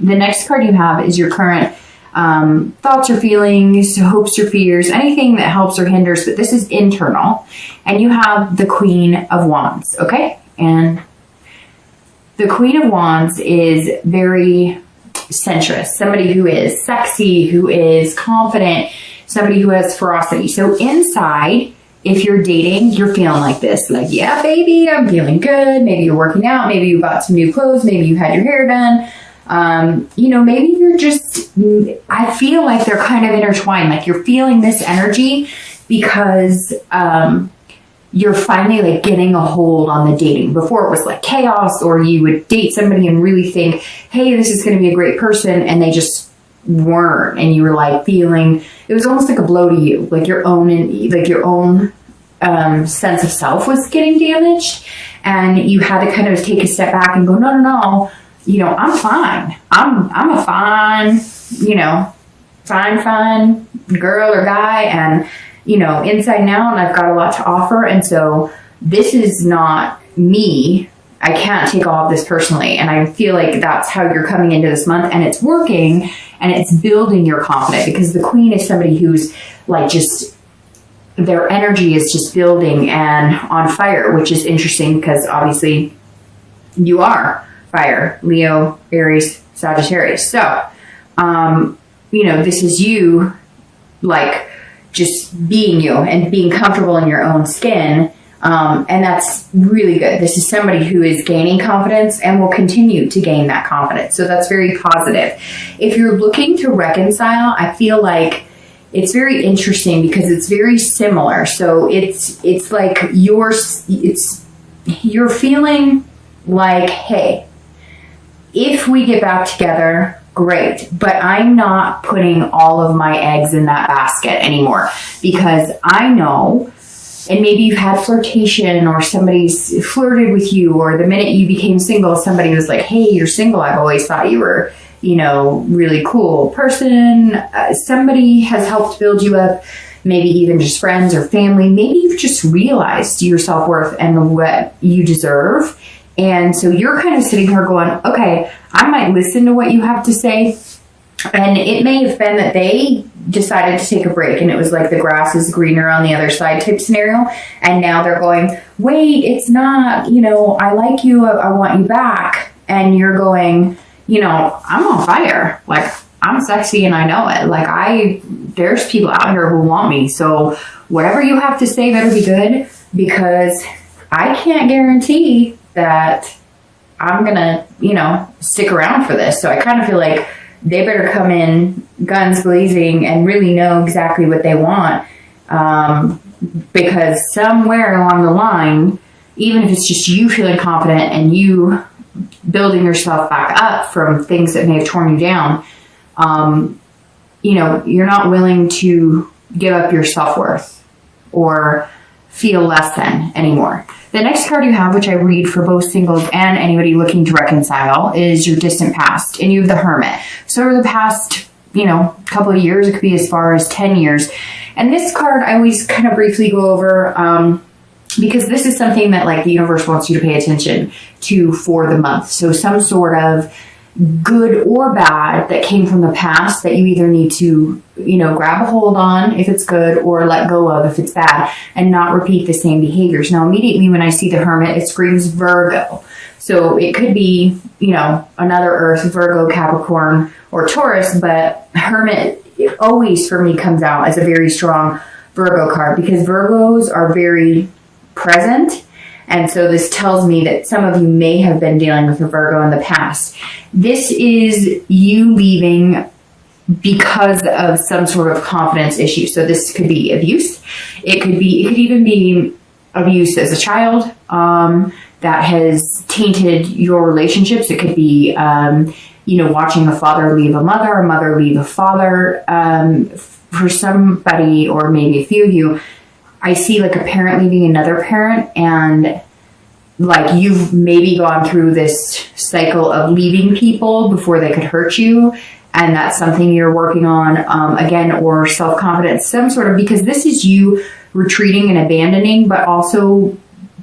The next card you have is your current thoughts or feelings, hopes or fears, anything that helps or hinders, but this is internal. And you have the Queen of Wands, okay? And the Queen of Wands is very sensuous, somebody who is sexy, who is confident, somebody who has ferocity. So inside, if you're dating, you're feeling like this, like, yeah, baby, I'm feeling good. Maybe you're working out. Maybe you bought some new clothes. Maybe you had your hair done. You know, maybe you're just, I feel like they're kind of intertwined. Like you're feeling this energy because you're finally like getting a hold on the dating. Before it was like chaos, or you would date somebody and really think, hey, this is going to be a great person. And they just weren't. And you were like feeling, it was almost like a blow to you, like your own sense of self was getting damaged. And you had to kind of take a step back and go, no, you know, I'm fine. I'm a fine, you know, fine girl or guy. And, you know, inside and out, and I've got a lot to offer. And so this is not me. I can't take all of this personally. And I feel like that's how you're coming into this month, and it's working, and it's building your confidence, because the Queen is somebody who's like just, their energy is just building and on fire, which is interesting because obviously you are fire, Leo, Aries, Sagittarius. So, you know, this is you like just being you and being comfortable in your own skin. And that's really good. This is somebody who is gaining confidence and will continue to gain that confidence. So that's very positive. If you're looking to reconcile, I feel like it's very interesting because it's very similar. So it's like you're feeling like, hey, if we get back together, great, but I'm not putting all of my eggs in that basket anymore, because I know, and maybe you've had flirtation, or somebody's flirted with you, or the minute you became single, somebody was like, hey, you're single. I've always thought you were, you know, really cool person. Somebody has helped build you up, maybe even just friends or family. Maybe you've just realized your self-worth and what you deserve. And so you're kind of sitting here going, okay, I might listen to what you have to say. And it may have been that they decided to take a break, and it was like the grass is greener on the other side type scenario. And now they're going, wait, it's not, you know, I like you, I want you back. And you're going, you know, I'm on fire. Like, I'm sexy and I know it. Like, there's people out here who want me. So whatever you have to say better be good, because I can't guarantee that I'm gonna, you know, stick around for this. So I kind of feel like they better come in guns blazing and really know exactly what they want. Because somewhere along the line, even if it's just you feeling confident and you building yourself back up from things that may have torn you down, you know, you're not willing to give up your self-worth or feel less than anymore. The next card you have, which I read for both singles and anybody looking to reconcile, is your distant past. And you have the Hermit. So over the past, you know, couple of years, it could be as far as 10 years. And this card I always kind of briefly go over because this is something that like the universe wants you to pay attention to for the month. So some sort of good or bad that came from the past that you either need to, you know, grab a hold on if it's good, or let go of if it's bad, and not repeat the same behaviors. Now, immediately when I see the Hermit, it screams Virgo. So it could be, you know, another Earth, Virgo, Capricorn, or Taurus, but Hermit always for me comes out as a very strong Virgo card, because Virgos are very present. And so this tells me that some of you may have been dealing with a Virgo in the past. This is you leaving because of some sort of confidence issue. So this could be abuse. It could even be abuse as a child that has tainted your relationships. It could be, you know, watching a father leave a mother leave a father. For somebody, or maybe a few of you, I see like a parent leaving another parent, and like you've maybe gone through this cycle of leaving people before they could hurt you. And that's something you're working on again, or self-confidence, some sort of, because this is you retreating and abandoning, but also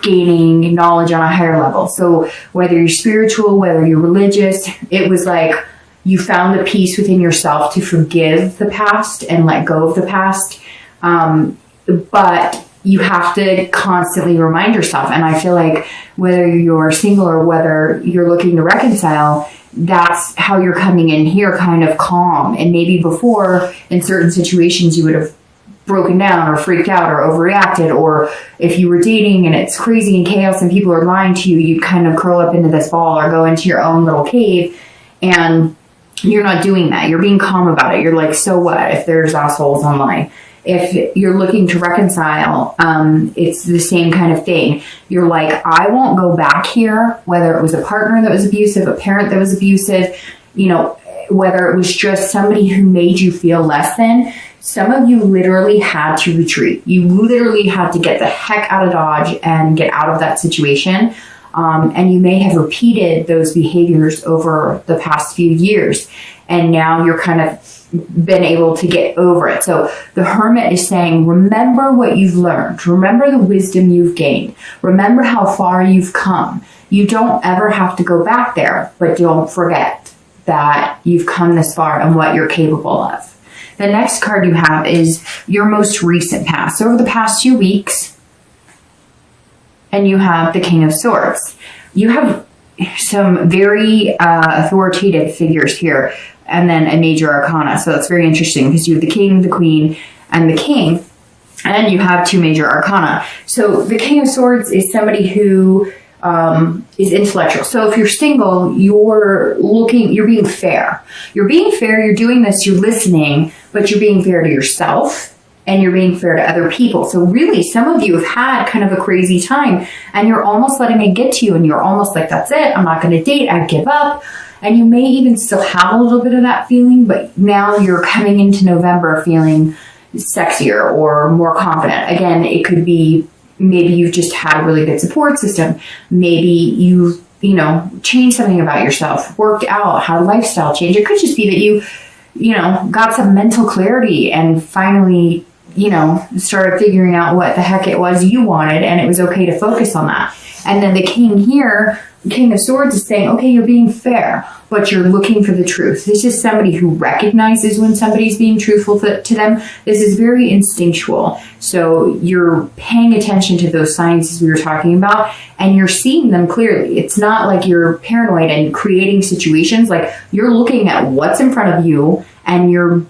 gaining knowledge on a higher level. So whether you're spiritual, whether you're religious, it was like You found the peace within yourself to forgive the past and let go of the past. But you have to constantly remind yourself. And I feel like whether you're single or whether you're looking to reconcile, that's how you're coming in here kind of calm. And maybe before, in certain situations, you would have broken down or freaked out or overreacted, or if you were dating and it's crazy and chaos and people are lying to you, you'd kind of curl up into this ball or go into your own little cave. And you're not doing that. You're being calm about it. You're like, so what if there's assholes online? If you're looking to reconcile, it's the same kind of thing. You're like, I won't go back here, whether it was a partner that was abusive, a parent that was abusive, you know, whether it was just somebody who made you feel less than. Some of you literally had to retreat. You literally had to get the heck out of Dodge and get out of that situation. And you may have repeated those behaviors over the past few years. And now you're kind of been able to get over it. So the Hermit is saying, remember what you've learned. Remember the wisdom you've gained. Remember how far you've come. You don't ever have to go back there, but don't forget that you've come this far and what you're capable of. The next card you have is your most recent past. So over the past few weeks, and you have the King of Swords. You have some very authoritative figures here, and then a major arcana. So it's very interesting because you have the King, the Queen, and the King, and you have two major arcana. So the King of Swords is somebody who is intellectual. So if you're single, you're being fair. You're being fair, you're doing this, you're listening, but you're being fair to yourself and you're being fair to other people. So really, some of you have had kind of a crazy time and you're almost letting it get to you and you're almost like, that's it, I'm not going to date, I give up. And you may even still have a little bit of that feeling, but now you're coming into November feeling sexier or more confident. Again, it could be maybe you've just had a really good support system. Maybe you've, changed something about yourself, worked out, had a lifestyle change. It could just be that you got some mental clarity and finally, started figuring out what the heck it was you wanted, and it was okay to focus on that. And then the King here, King of Swords, is saying, okay, you're being fair, but you're looking for the truth. This is somebody who recognizes when somebody's being truthful to them. This is very instinctual. So you're paying attention to those signs as we were talking about, and you're seeing them clearly. It's not like you're paranoid and creating situations. Like, you're looking at what's in front of you and you're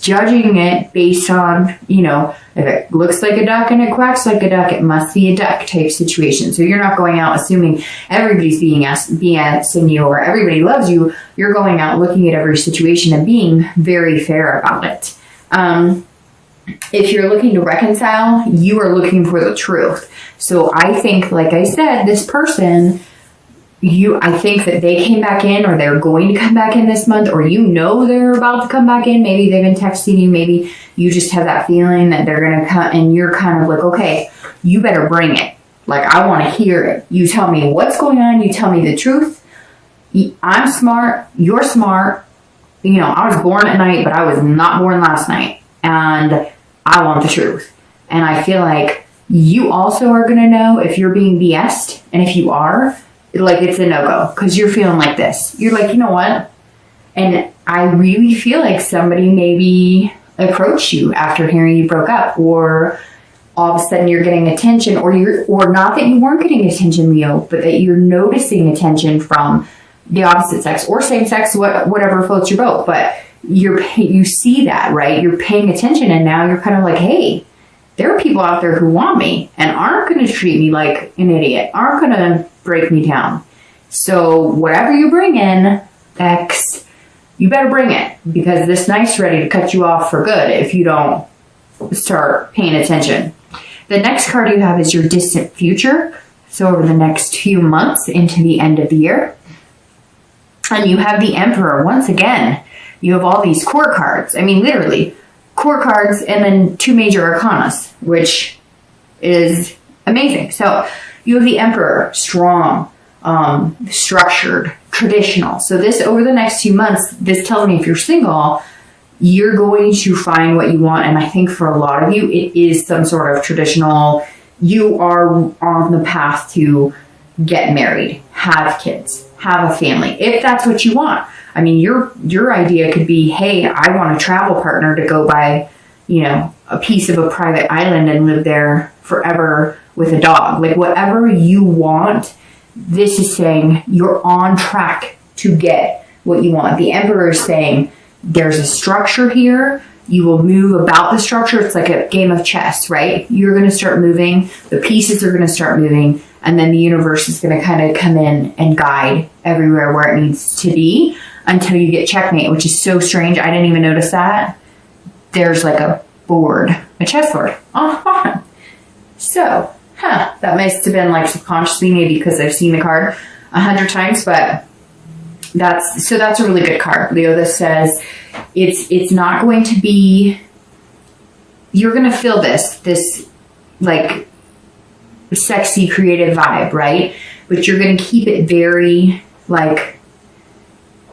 judging it based on, if it looks like a duck and it quacks like a duck, it must be a duck type situation. So you're not going out assuming everybody's BSing you or everybody loves you. You're going out looking at every situation and being very fair about it. If you're looking to reconcile, you are looking for the truth. So I think, like I said, this person, I think that they came back in, or they're going to come back in this month, or they're about to come back in. Maybe they've been texting you. Maybe you just have that feeling that they're going to come, and you're kind of like, okay, you better bring it. Like, I want to hear it. You tell me what's going on. You tell me the truth. I'm smart. You're smart. I was born at night, but I was not born last night. And I want the truth. And I feel like you also are going to know if you're being BS'd. And if you are, like, it's a no-go because you're feeling like this. You're like, you know what? And I really feel like somebody maybe approached you after hearing you broke up, or all of a sudden you're getting attention, or not that you weren't getting attention, Leo, but that you're noticing attention from the opposite sex or same sex, whatever floats your boat. But you see that, right? You're paying attention, and now you're kind of like, hey, there are people out there who want me and aren't going to treat me like an idiot, aren't going to break me down. So whatever you bring in, X, you better bring it, because this night's ready to cut you off for good if you don't start paying attention. The next card you have is your distant future. So over the next few months into the end of the year. And you have the Emperor. Once again, you have all these core cards. I mean, literally, core cards and then two major arcanas, which is amazing. So you have the Emperor, strong, structured, traditional. So this, over the next few months, this tells me if you're single, you're going to find what you want. And I think for a lot of you, it is some sort of traditional, you are on the path to get married, have kids, have a family, if that's what you want. I mean, your idea could be, hey, I want a travel partner to go buy, a piece of a private island and live there forever with a dog. Like, whatever you want, this is saying you're on track to get what you want. The Emperor is saying there's a structure here. You will move about the structure. It's like a game of chess, right? You're going to start moving. The pieces are going to start moving. And then the universe is going to kind of come in and guide everywhere where it needs to be until you get checkmate, which is so strange. I didn't even notice that. There's like a board, a chessboard. So, that must have been like subconsciously, maybe because I've seen the card 100 times, but that's a really good card, Leo. This says it's not going to be, you're going to feel this like sexy creative vibe, right? But you're going to keep it very like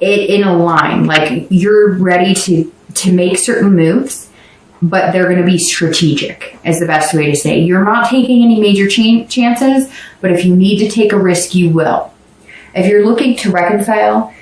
in a line. Like, you're ready to make certain moves, but they're going to be strategic, is the best way to say. You're not taking any major chances, but if you need to take a risk, you will. If you're looking to reconcile,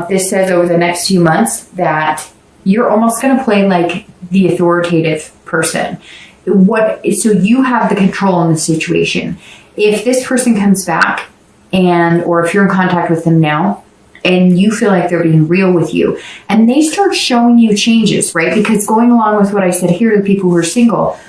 this says over the next few months that you're almost going to play like the authoritative person. So you have the control in the situation. If this person comes back or if you're in contact with them now and you feel like they're being real with you and they start showing you changes, right? Because going along with what I said here, the people who are single,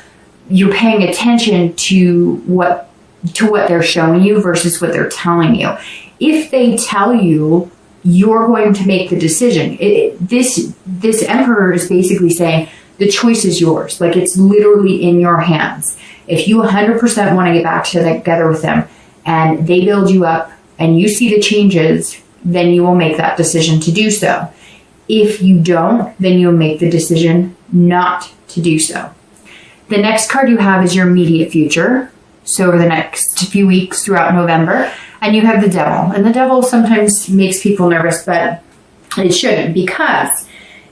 you're paying attention to what they're showing you versus what they're telling you. If they tell you, you're going to make the decision. This Emperor is basically saying the choice is yours. Like, it's literally in your hands. If you 100% want to get back together with them and they build you up and you see the changes, then you will make that decision to do so. If you don't, then you'll make the decision not to do so. The next card you have is your immediate future. So over the next few weeks throughout November, and you have the Devil. And the Devil sometimes makes people nervous, but it shouldn't, because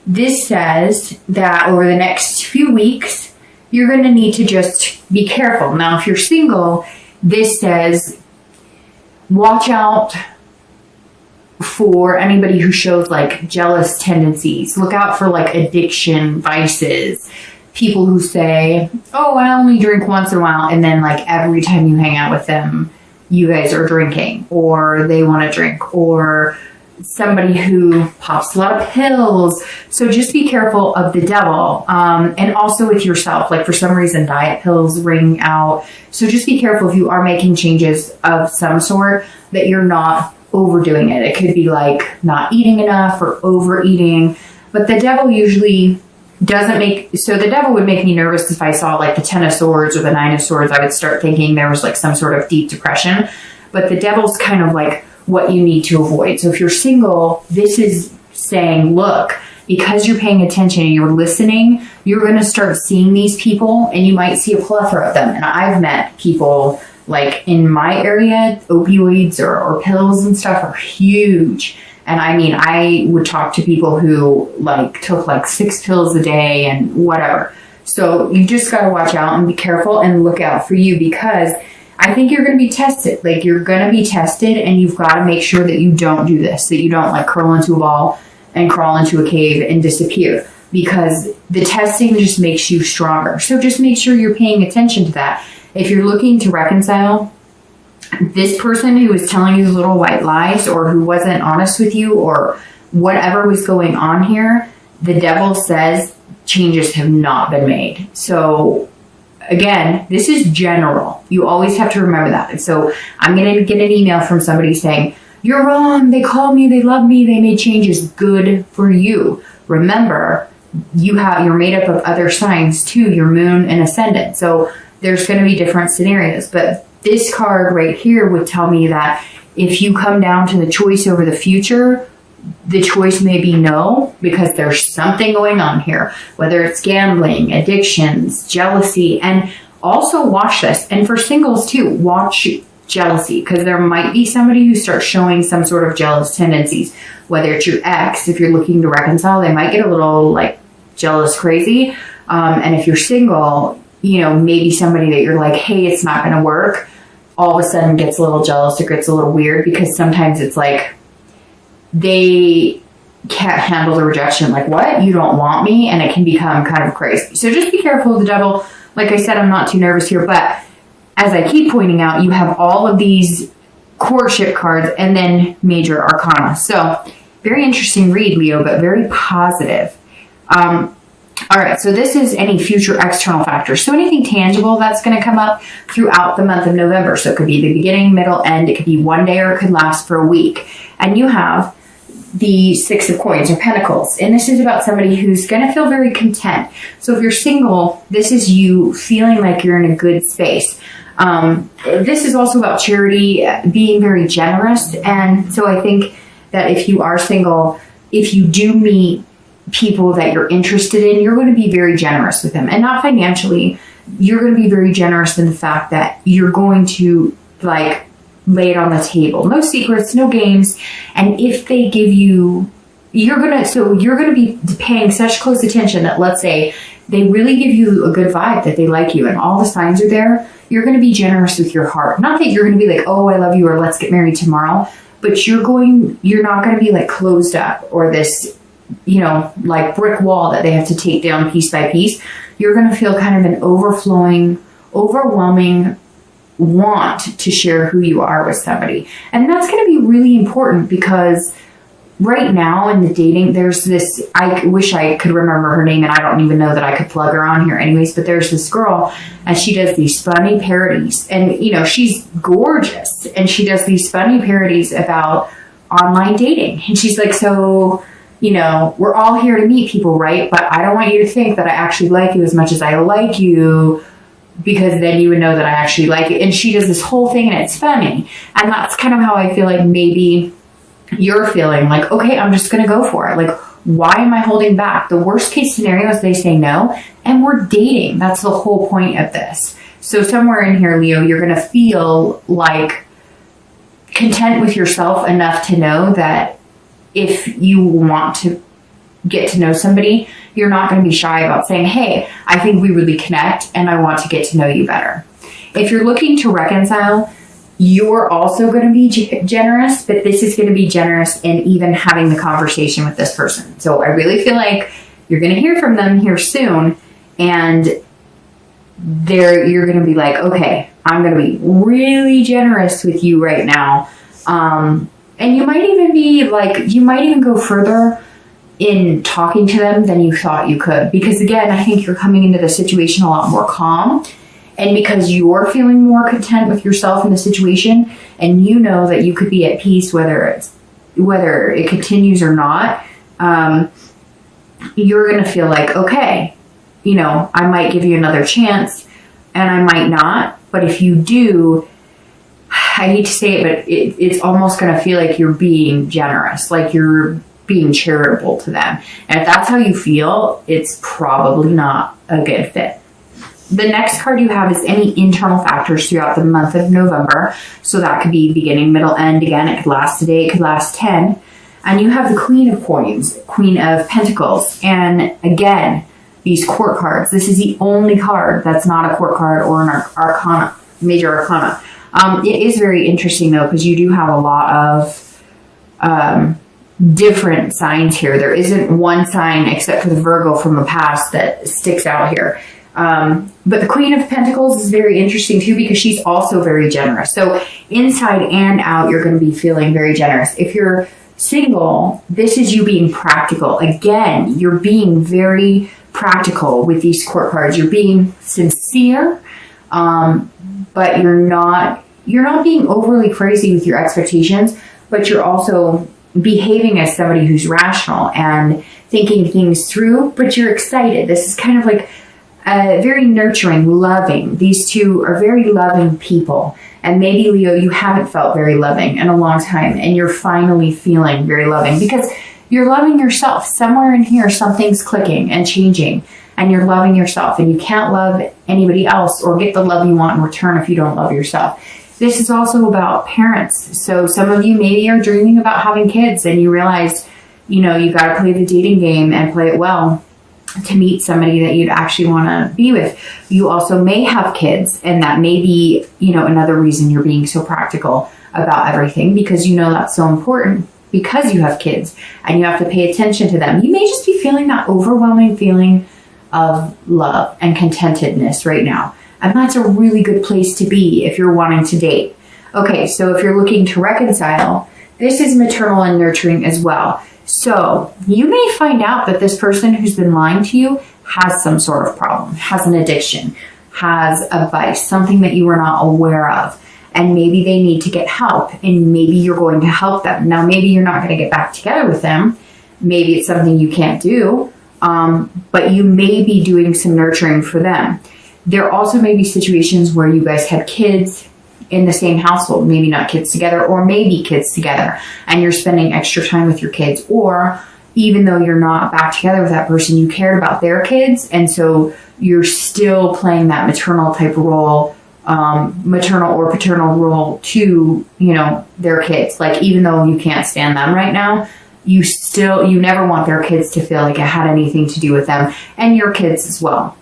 this says that over the next few weeks, you're going to need to just be careful. Now, if you're single, this says watch out for anybody who shows like jealous tendencies. Look out for like addiction, vices. People who say, oh, I only drink once in a while. And then like every time you hang out with them, you guys are drinking, or they want to drink, or somebody who pops a lot of pills. So just be careful of the Devil. And also with yourself, like for some reason, diet pills ring out. So just be careful if you are making changes of some sort that you're not overdoing it. It could be like not eating enough or overeating, but the Devil usually so the Devil would make me nervous if I saw like the 10 of Swords or the 9 of Swords. I would start thinking there was like some sort of deep depression, but the Devil's kind of like what you need to avoid. So if you're single, this is saying, look, because you're paying attention and you're listening, you're going to start seeing these people and you might see a plethora of them. And I've met people like in my area, opioids or pills and stuff are huge. And I mean, I would talk to people who like took like 6 pills a day and whatever. So you just got to watch out and be careful and look out for you, because I think you're going to be tested. Like, you're going to be tested, and you've got to make sure that you don't do this, that you don't like curl into a ball and crawl into a cave and disappear, because the testing just makes you stronger. So just make sure you're paying attention to that. If you're looking to reconcile, this person who was telling you little white lies or who wasn't honest with you or whatever was going on here, the Devil says changes have not been made. So again, this is general. You always have to remember that. So I'm going to get an email from somebody saying, you're wrong. They called me. They love me. They made changes. Good for you. Remember, you're made up of other signs too, your moon and ascendant. So there's going to be different scenarios, but this card right here would tell me that if you come down to the choice over the future, the choice may be no, because there's something going on here, whether it's gambling, addictions, jealousy, and also watch this. And for singles too, watch jealousy, because there might be somebody who starts showing some sort of jealous tendencies, whether it's your ex. If you're looking to reconcile, they might get a little like jealous crazy. And if you're single, maybe somebody that you're like, hey, it's not going to work, all of a sudden gets a little jealous or gets a little weird, because sometimes it's like they can't handle the rejection. Like, what? You don't want me? And it can become kind of crazy. So just be careful of the devil. Like I said, I'm not too nervous here, but as I keep pointing out, you have all of these courtship cards and then major arcana. So very interesting read, Leo, but very positive. All right, so this is any future external factors. So anything tangible that's going to come up throughout the month of November. So it could be the beginning, middle, end. It could be one day or it could last for a week. And you have the Six of Coins or Pentacles. And this is about somebody who's going to feel very content. So if you're single, this is you feeling like you're in a good space. This is also about charity, being very generous. And so I think that if you are single, if you do meet people that you're interested in, you're going to be very generous with them. And not financially, you're going to be very generous in the fact that you're going to like lay it on the table. No secrets, no games. And if they give you, you're going to be paying such close attention that, let's say they really give you a good vibe that they like you and all the signs are there, you're going to be generous with your heart. Not that you're going to be like, oh, I love you, or let's get married tomorrow, but you're not going to be like closed up or this, like brick wall that they have to take down piece by piece. You're going to feel kind of an overwhelming want to share who you are with somebody. And that's going to be really important because right now in the dating, there's this, I wish I could remember her name and I don't even know that I could plug her on here anyways, but there's this girl and she does these funny parodies and, she's gorgeous and she does these funny parodies about online dating. And she's like, so, we're all here to meet people, right? But I don't want you to think that I actually like you as much as I like you, because then you would know that I actually like you. And she does this whole thing and it's funny. And that's kind of how I feel like maybe you're feeling like, okay, I'm just going to go for it. Like, why am I holding back? The worst case scenario is they say no and we're dating. That's the whole point of this. So somewhere in here, Leo, you're going to feel like content with yourself enough to know that if you want to get to know somebody, you're not going to be shy about saying, hey, I think we really connect and I want to get to know you better. If you're looking to reconcile, you're also going to be generous, but this is going to be generous in even having the conversation with this person. So I really feel like you're going to hear from them here soon and you're going to be like, okay, I'm going to be really generous with you right now. And you might even be like, you might even go further in talking to them than you thought you could. Because again, I think you're coming into the situation a lot more calm. And because you're feeling more content with yourself in the situation, and you know that you could be at peace whether it continues or not, you're going to feel like, okay, I might give you another chance and I might not. But if you do, I hate to say it, but it's almost going to feel like you're being generous, like you're being charitable to them. And if that's how you feel, it's probably not a good fit. The next card you have is any internal factors throughout the month of November. So that could be beginning, middle, end. Again, it could last a day, it could last 10. And you have the Queen of Coins, Queen of Pentacles. And again, these court cards. This is the only card that's not a court card or an arcana, major arcana. It is very interesting though, because you do have a lot of different signs here. There isn't one sign except for the Virgo from the past that sticks out here. But the Queen of Pentacles is very interesting too, because she's also very generous. So inside and out, you're going to be feeling very generous. If you're single, this is you being practical. Again, you're being very practical with these court cards. You're being sincere, but you're not being overly crazy with your expectations, but you're also behaving as somebody who's rational and thinking things through, but you're excited. This is kind of like very nurturing, loving. These two are very loving people. And maybe, Leo, you haven't felt very loving in a long time, and you're finally feeling very loving because you're loving yourself. Somewhere in here, something's clicking and changing, and you're loving yourself, and you can't love anybody else or get the love you want in return if you don't love yourself. This is also about parents. So some of you maybe are dreaming about having kids, and you realize, you got to play the dating game and play it well to meet somebody that you'd actually want to be with. You also may have kids, and that may be, another reason you're being so practical about everything, because that's so important. because you have kids and you have to pay attention to them. You may just be feeling that overwhelming feeling of love and contentedness right now. And that's a really good place to be if you're wanting to date. Okay, so if you're looking to reconcile, this is maternal and nurturing as well. So you may find out that this person who's been lying to you has some sort of problem, has an addiction, has a vice, something that you were not aware of. And maybe they need to get help, and maybe you're going to help them. Now, maybe you're not going to get back together with them. Maybe it's something you can't do, but you may be doing some nurturing for them. There also may be situations where you guys had kids in the same household, maybe not kids together, or maybe kids together, and you're spending extra time with your kids. Or even though you're not back together with that person, you cared about their kids, and so you're still playing that maternal type role, maternal or paternal role to, their kids. Like, even though you can't stand them right now, you never want their kids to feel like it had anything to do with them, and your kids as well.